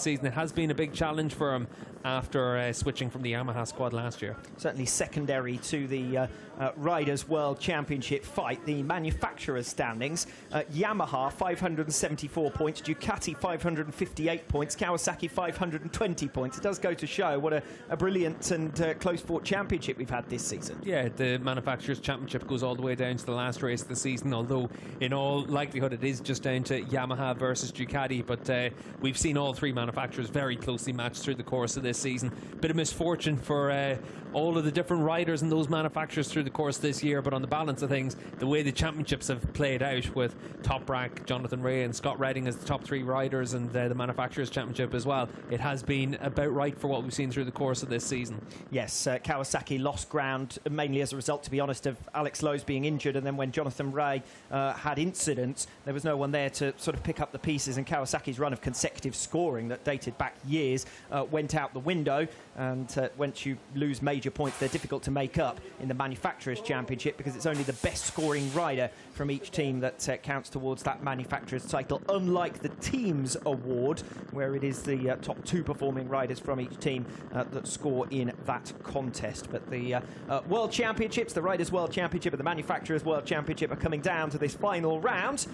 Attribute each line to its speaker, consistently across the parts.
Speaker 1: season. It has been a big challenge for him after switching from the Yamaha squad last year.
Speaker 2: Certainly secondary to the Riders World Championship fight, the manufacturers' standings. Yamaha 574 points, Ducati 558 points, Kawasaki 520 points. It does go to show what a brilliant and close-fought championship we've had this season.
Speaker 1: Yeah, the manufacturers' championship goes all the way down to the last race of the season, although in all likelihood it is just down to Yamaha versus Ducati, but we've seen all three manufacturers very closely matched through the course of this season. Bit of misfortune for all of the different riders and those manufacturers through the course of this year, but on the balance of things, the way the championships have played out with Toprak, Jonathan Rea and Scott Redding as the top three riders, and the manufacturers' championship as well, it has been about right for what we've seen through the course of this season.
Speaker 2: Yes, Kawasaki lost ground mainly as a result, to be honest, of Alex Lowe's being injured, and then when Jonathan Rea had incidents, there was no one there to sort of pick up the pieces, and Kawasaki's run of consecutive scoring that dated back years went out the window. And once you lose major points, they're difficult to make up in the Manufacturers' Championship, because it's only the best scoring rider from each team that counts towards that Manufacturers' title, unlike the Teams Award, where it is the top two performing riders from each team that score in that contest. But the World Championships, the Riders' World Championship and the Manufacturers' World Championship are coming down to this final round.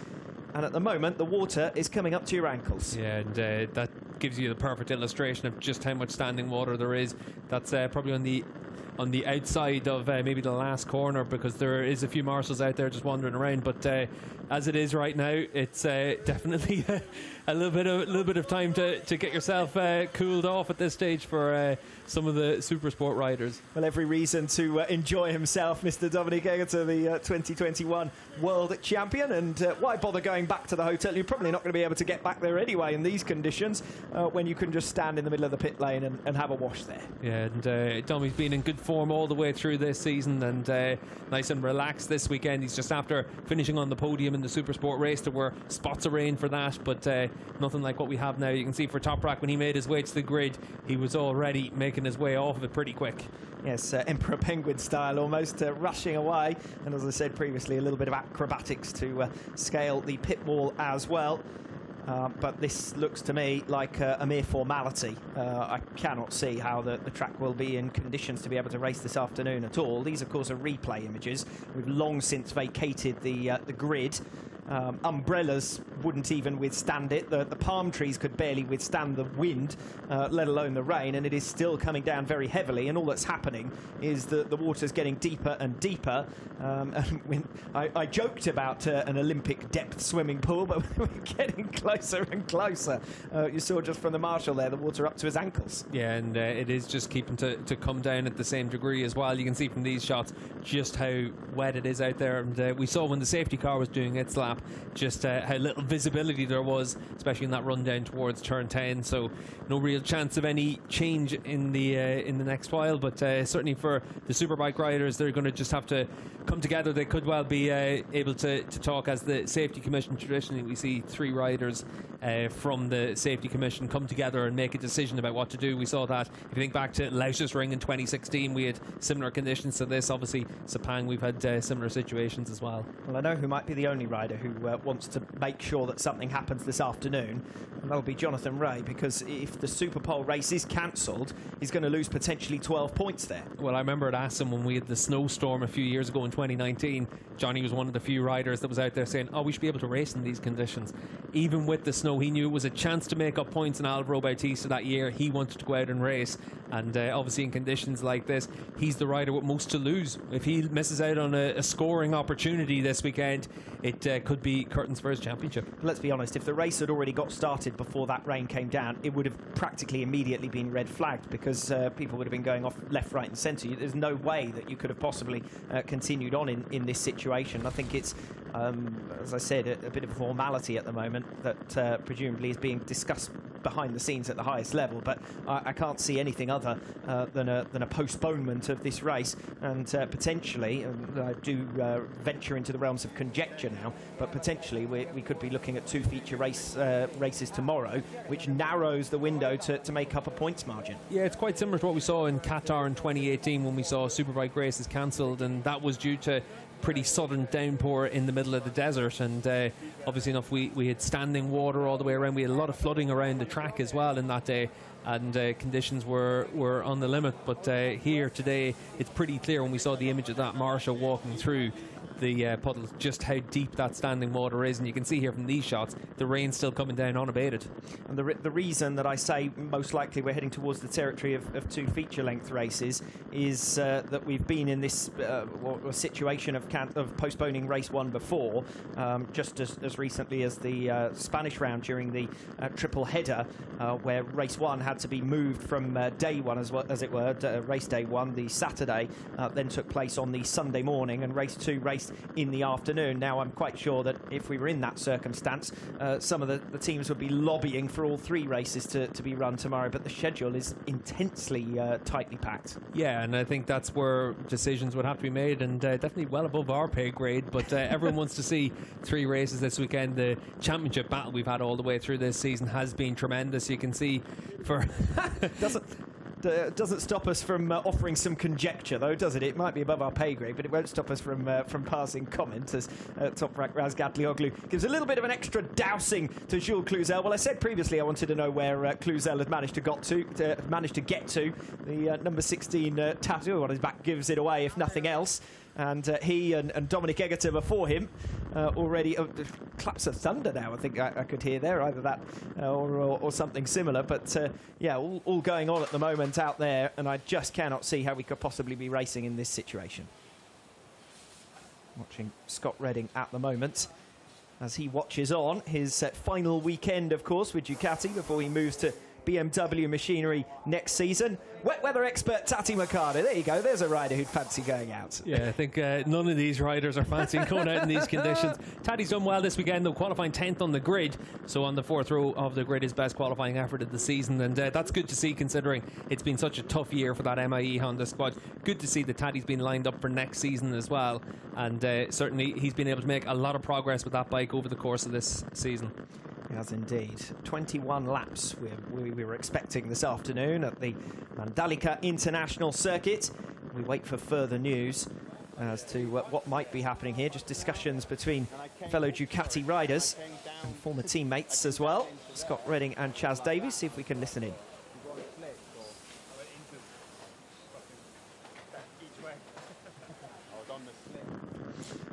Speaker 2: And at the moment, the water is coming up to your ankles.
Speaker 1: Yeah, and that gives you the perfect illustration of just how much standing water there is. That's probably on the outside of maybe the last corner, because there is a few marshals out there just wandering around. But as it is right now, it's definitely a little bit of time to get yourself cooled off at this stage for some of the super sport riders.
Speaker 2: Well, every reason to enjoy himself, Mr. Dominic Egerton, the 2021 World Champion. And why bother going back to the hotel? You're probably not going to be able to get back there anyway in these conditions, when you can just stand in the middle of the pit lane and have a wash there.
Speaker 1: Yeah, and Domi's been in good form all the way through this season, and nice and relaxed this weekend. He's just after finishing on the podium in the super sport race. There were spots of rain for that, but nothing like what we have now. You can see for Toprak, when he made his way to the grid, he was already making his way off of it pretty quick.
Speaker 2: Yes, Emperor Penguin style, almost rushing away. And as I said previously, a little bit of acrobatics to scale the pit wall as well. But this looks to me like a mere formality. I cannot see how the track will be in conditions to be able to race this afternoon at all. These, of course, are replay images. We've long since vacated the grid. Umbrellas wouldn't even withstand it. The palm trees could barely withstand the wind, let alone the rain, and it is still coming down very heavily. And all that's happening is that the water's getting deeper and deeper. And when I joked about an Olympic depth swimming pool, but we're getting closer and closer. You saw just from the marshal there, the water up to his ankles.
Speaker 1: Yeah, and it is just keeping to come down at the same degree as well. You can see from these shots just how wet it is out there. And we saw when the safety car was doing its lap just how little visibility there was, especially in that run down towards turn 10. So no real chance of any change in the next while, but certainly for the superbike riders, they're going to just have to come together. They could well be able to talk, as the safety commission. Traditionally we see three riders from the safety commission come together and make a decision about what to do. We saw that, if you think back to Lauscher's Ring in 2016, we had similar conditions to this. Obviously Sepang, we've had similar situations as well.
Speaker 2: Well, I know who might be the only rider who wants to make sure that something happens this afternoon, and that'll be Jonathan Rea, because if the Superpole race is cancelled, he's going to lose potentially 12 points there.
Speaker 1: Well, I remember at Assen when we had the snowstorm a few years ago in 2019, Johnny was one of the few riders that was out there saying, oh, we should be able to race in these conditions. Even with the snow, he knew it was a chance to make up points in Alvaro Bautista that year. He wanted to go out and race, and obviously in conditions like this, he's the rider with most to lose. If he misses out on a scoring opportunity this weekend, it could be curtains for his championship.
Speaker 2: Let's be honest, if the race had already got started before that rain came down, it would have practically immediately been red flagged, because people would have been going off left, right and centre. There's no way that you could have possibly continued on in this situation. I think it's, as I said, a bit of a formality at the moment that presumably is being discussed behind the scenes at the highest level, but I can't see anything other than a postponement of this race, and potentially, and I do venture into the realms of conjecture now, but potentially we could be looking at two feature races tomorrow, which narrows the window to make up a points margin.
Speaker 1: Yeah, it's quite similar to what we saw in Qatar in 2018 when we saw Superbike races cancelled, and that was due to pretty sudden downpour in the middle of the desert, and obviously enough we had standing water all the way around. We had a lot of flooding around the track as well in that day, and conditions were on the limit. But here today it's pretty clear when we saw the image of that marshal walking through the puddles just how deep that standing water is, and you can see here from these shots the rain's still coming down unabated.
Speaker 2: And the reason that I say most likely we're heading towards the territory of 2 feature-length races is that we've been in this situation of postponing race 1 before, just as recently as the Spanish round during the triple header, where race 1 had to be moved from day 1, as it were, race day 1, the Saturday, then took place on the Sunday morning, and race 2 raced in the afternoon. Now, I'm quite sure that if we were in that circumstance, some of the teams would be lobbying for all 3 races to be run tomorrow, but the schedule is intensely tightly packed.
Speaker 1: Yeah, and I think that's where decisions would have to be made, and definitely well above our pay grade, but everyone wants to see 3 races this weekend. The championship battle we've had all the way through this season has been tremendous. You can see for...
Speaker 2: Doesn't stop us from offering some conjecture, though, does it? It might be above our pay grade, but it won't stop us from passing comment, as Toprak Razgatlioglu gives a little bit of an extra dousing to Jules Cluzel. Well, I said previously I wanted to know where Cluzel had managed to get to. The number 16 tattoo on his back gives it away, if nothing else. And he and Dominic Egerton before him already claps of thunder now, I think I could hear there, either that or something similar. But yeah, all going on at the moment out there, and I just cannot see how we could possibly be racing in this situation. Watching Scott Redding at the moment as he watches on his final weekend, of course, with Ducati before he moves to BMW machinery next season. Wet weather expert Tati Mercado. There you go. There's a rider who'd fancy going out.
Speaker 1: Yeah, I think none of these riders are fancying going out in these conditions. Tati's done well this weekend, though, qualifying 10th on the grid. So on the 4th row of the grid, his best qualifying effort of the season. And that's good to see, considering it's been such a tough year for that MIE Honda squad. Good to see that Tati's been lined up for next season as well. And certainly he's been able to make a lot of progress with that bike over the course of this season.
Speaker 2: Yes, indeed. 21 laps we were expecting this afternoon at the Mandalika International Circuit. We wait for further news as to what might be happening here. Just discussions between fellow Ducati riders and former teammates as well. Scott Redding and Chaz Davies. See if we can listen in.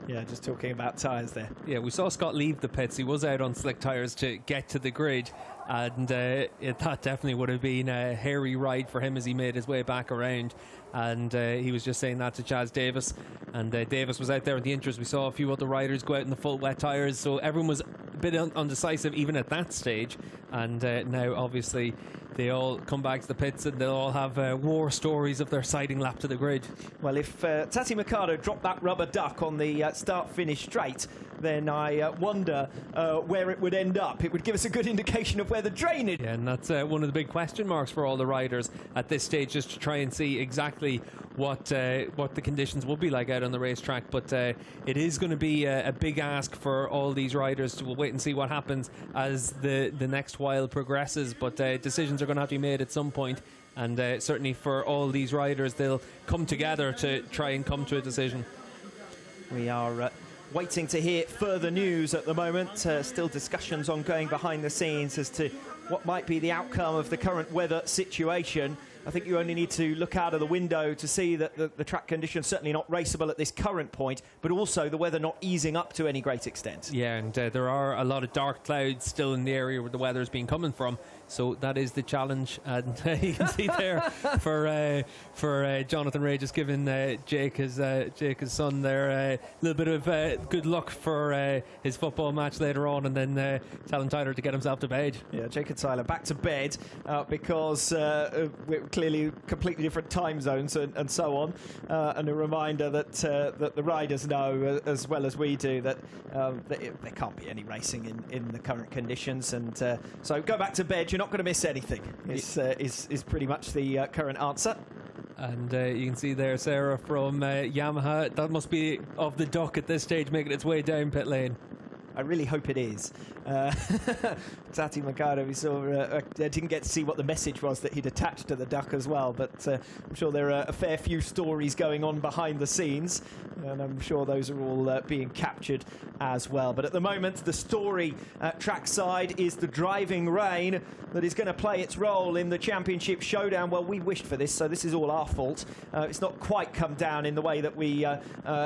Speaker 2: Yeah, just talking about tyres there.
Speaker 1: Yeah, we saw Scott leave the pits. He was out on slick tyres to get to the grid, and that definitely would have been a hairy ride for him as he made his way back around. And he was just saying that to Chaz Davis, and Davis was out there in the interest. We saw a few other riders go out in the full wet tyres, so everyone was a bit undecisive even at that stage. And now obviously they all come back to the pits and they'll all have war stories of their siding lap to the grid.
Speaker 2: Well, if Tati Mercado dropped that rubber duck on the start-finish straight, then I wonder where it would end up. It would give us a good indication of where the drain is.
Speaker 1: Yeah, and that's one of the big question marks for all the riders at this stage, just to try and see exactly what the conditions will be like out on the racetrack. But it is going to be a big ask for all these riders. We'll wait and see what happens as the next while progresses. But decisions are going to have to be made at some point. And certainly for all these riders, they'll come together to try and come to a decision.
Speaker 2: We are waiting to hear further news at the moment. Still discussions ongoing behind the scenes as to what might be the outcome of the current weather situation. I think you only need to look out of the window to see that the track conditions certainly not raceable at this current point, but also the weather not easing up to any great extent. Yeah, and there are a lot of dark clouds still in the area where the weather has been coming from, so that is the challenge. And you can see there for Jonathan Ray just giving Jake his son there a little bit of good luck for his football match later on, and then telling Tyler to get himself to bed. Yeah, Jake and Tyler back to bed because we're clearly completely different time zones and so on, and a reminder that the riders know as well as we do that there can't be any racing in the current conditions, and so go back to bed. You're not going to miss anything. Is pretty much the current answer. And you can see there Sarah from Yamaha. That must be of the duck at this stage, making its way down pit lane. I really hope it is. Tati Mercado, we saw, didn't get to see what the message was that he'd attached to the duck as well, but I'm sure there are a fair few stories going on behind the scenes, and I'm sure those are all being captured as well. But at the moment, the story trackside is the driving rain that is going to play its role in the championship showdown. Well, we wished for this, so this is all our fault. It's not quite come down in the way that we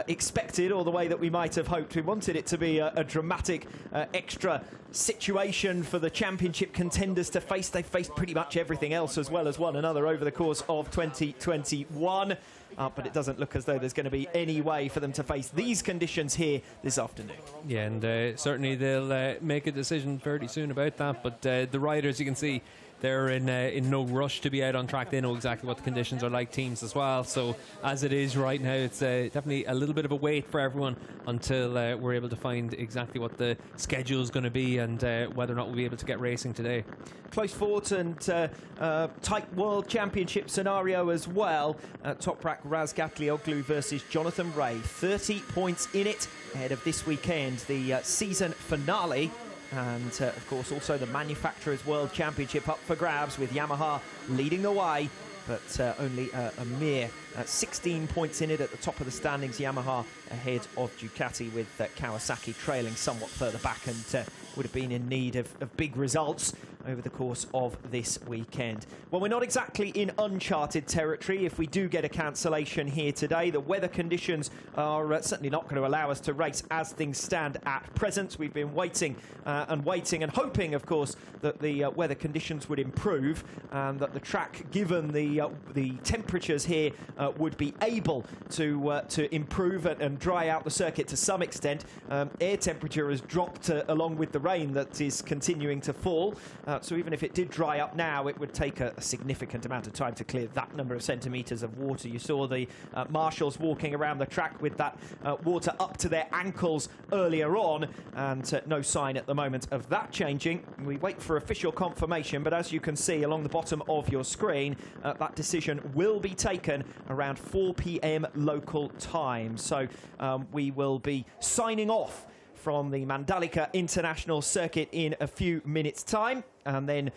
Speaker 2: expected or the way that we might have hoped. We wanted it to be a dramatic extra situation for the championship contenders to face. They faced pretty much everything else as well as one another over the course of 2021. But it doesn't look as though there's going to be any way for them to face these conditions here this afternoon.
Speaker 1: Yeah, and certainly they'll make a decision fairly soon about that. But the riders, you can see, they're in no rush to be out on track. They know exactly what the conditions are like, teams as well. So as it is right now, it's definitely a little bit of a wait for everyone until we're able to find exactly what the schedule is going to be and whether or not we'll be able to get racing today.
Speaker 2: Close fought and tight World Championship scenario as well. Toprak Razgatlioglu versus Jonathan Ray. 30 points in it ahead of this weekend, the season finale. And, of course, also the Manufacturers' World Championship up for grabs with Yamaha leading the way, but only a mere 16 points in it at the top of the standings. Yamaha ahead of Ducati, with Kawasaki trailing somewhat further back, and would have been in need of big results over the course of this weekend. Well, we're not exactly in uncharted territory if we do get a cancellation here today. The weather conditions are certainly not going to allow us to race as things stand at present. We've been waiting and waiting and hoping, of course, that the weather conditions would improve and that the track, given the temperatures here, would be able to improve and dry out the circuit to some extent. Air temperature has dropped along with the rain that is continuing to fall. So even if it did dry up now, it would take a significant amount of time to clear that number of centimetres of water. You saw the marshals walking around the track with that water up to their ankles earlier on, and no sign at the moment of that changing. We wait for official confirmation, but as you can see along the bottom of your screen, that decision will be taken around 4 p.m. local time. So we will be signing off from the Mandalika International Circuit in a few minutes' time, and then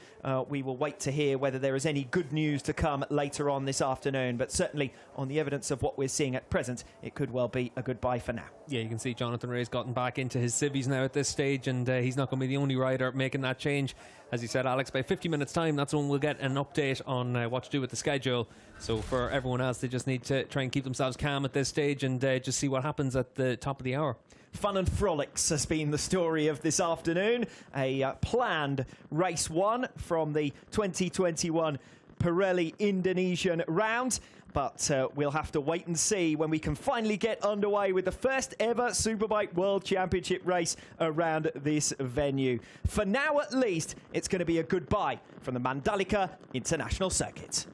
Speaker 2: we will wait to hear whether there is any good news to come later on this afternoon. But certainly on the evidence of what we're seeing at present, it could well be a goodbye for now.
Speaker 1: Yeah, you can see Jonathan Ray's gotten back into his civvies now at this stage, and he's not going to be the only rider making that change. As you said, Alex, by 50 minutes time, that's when we'll get an update on what to do with the schedule. So for everyone else, they just need to try and keep themselves calm at this stage and just see what happens at the top of the hour.
Speaker 2: Fun and frolics has been the story of this afternoon. A planned race one from the 2021 Pirelli Indonesian round. But we'll have to wait and see when we can finally get underway with the first ever Superbike World Championship race around this venue. For now, at least, it's going to be a goodbye from the Mandalika International Circuit.